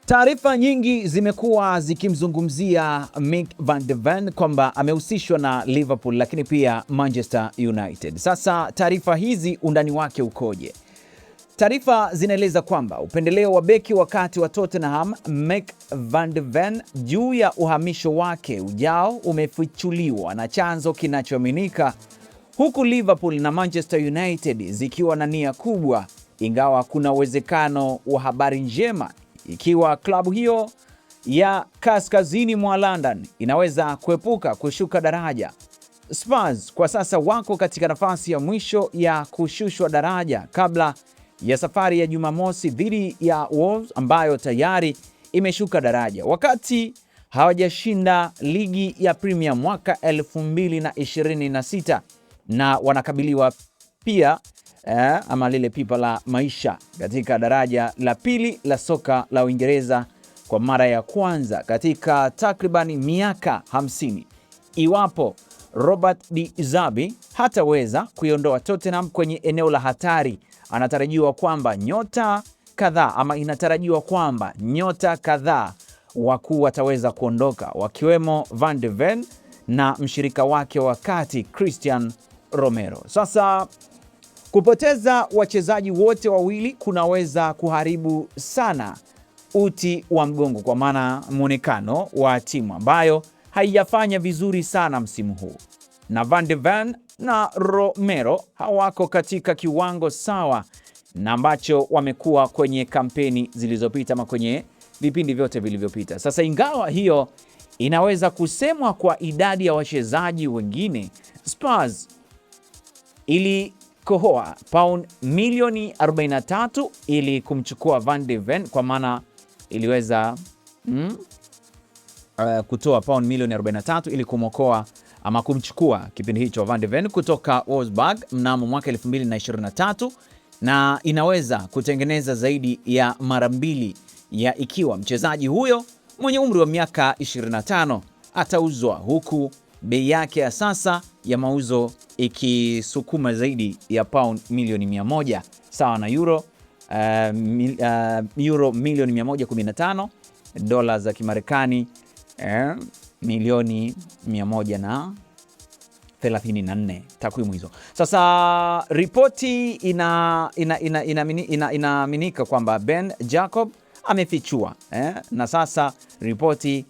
Taarifa nyingi zimekuwa zikimzungumzia Mick van de Ven kwamba amehusishwa na Liverpool lakini pia Manchester United. Sasa taarifa hizi undani wake ukoje? Taarifa zinaeleza kwamba upendeleo wa beki wakati wa Tottenham Mick van de Ven juu ya uhamisho wake ujao umefichuliwa na chanzo kinachoaminika, huku Liverpool na Manchester United zikiwa na nia kubwa, ingawa kuna uwezekano wa habari njema ikiwa klabu hiyo ya kaskazini mwa London inaweza kuepuka kushuka daraja. Spurs kwa sasa wako katika nafasi ya mwisho ya kushushwa daraja kabla ya safari ya Jumamosi dhidi ya Wolves ambayo tayari imeshuka daraja, wakati hawajashinda ligi ya Premier mwaka 2026 na wanakabiliwa pia ama lile pipa la maisha katika daraja la pili la soka la Uingereza kwa mara ya kwanza katika takriban miaka 50. Iwapo Robert De Zerbi hataweza kuiondoa Tottenham kwenye eneo la hatari, inatarajiwa kwamba nyota kadhaa wakuu wataweza kuondoka, wakiwemo Van de Ven na mshirika wake wa kati Christian Romero. Sasa kupoteza wachezaji wote wawili kunaweza kuharibu sana uti wa mgongo, kwa maana muonekano wa timu ambayo haijafanya vizuri sana msimu huu, na Van de Ven na Romero hawako katika kiwango sawa na ambacho wamekuwa kwenye kampeni zilizopita ama kwenye vipindi vyote vilivyopita. Sasa ingawa hiyo inaweza kusemwa kwa idadi ya wachezaji wengine, Spurs ilikohoa pound milioni 43 ili kumchukua Van de Ven, kwa maana iliweza kutoa pound milioni 43 ili kumwokoa ama kumchukua kipindi hicho Van de Ven kutoka Wolfsburg mnamo mwaka 2023, na inaweza kutengeneza zaidi ya mara mbili ya ikiwa mchezaji huyo mwenye umri wa miaka 25 atauzwa, huku bei yake ya sasa ya mauzo ikisukuma zaidi ya pound milioni 100 sawa na euro milioni 115, dola za Kimarekani milioni 134, takwimu hizo. Sasa ripoti inaaminika kwamba Ben Jacob amefichua na sasa ripoti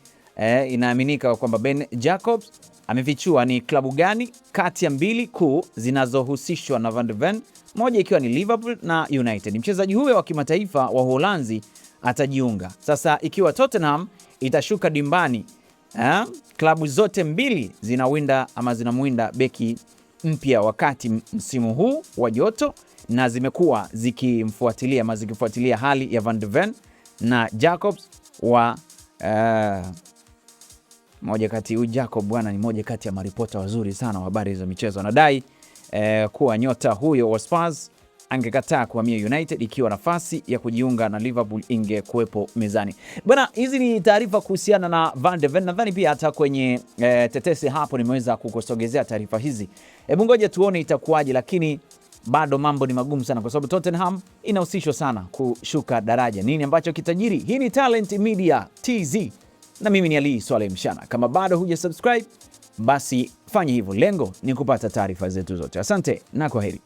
inaaminika kwamba Ben Jacobs amefichua ni klabu gani kati ya mbili kuu zinazohusishwa na Van de Ven, moja ikiwa ni Liverpool na United. Mchezaji huyo wa kimataifa wa Uholanzi atajiunga. Sasa ikiwa Tottenham itashuka dimbani, klabu zote mbili zinamwinda beki mpya wakati msimu huu wa joto, na zimekuwa zikifuatilia hali ya Van de Ven na Jacobs wa Jacob bwana ni moja kati ya maripota wazuri sana wa habari za michezo. Anadai kuwa nyota huyo wa Spurs angekataa kuhamia United ikiwa nafasi ya kujiunga na Liverpool ingekuwepo mezani. Bwana, hizi ni taarifa kuhusiana na Van de Ven. Nadhani pia hata kwenye tetesi hapo nimeweza kukusogezea taarifa hizi. Hebu ngoja tuone itakuwaje, lakini bado mambo ni magumu sana kwa sababu Tottenham inahusishwa sana kushuka daraja. Nini ambacho kitajiri? Hii ni Talent Media TZ na mimi ni Ali Swaleh Mshana. Kama bado huja subscribe, basi fanya hivyo. Lengo ni kupata taarifa zetu zote. Asante na kwaheri.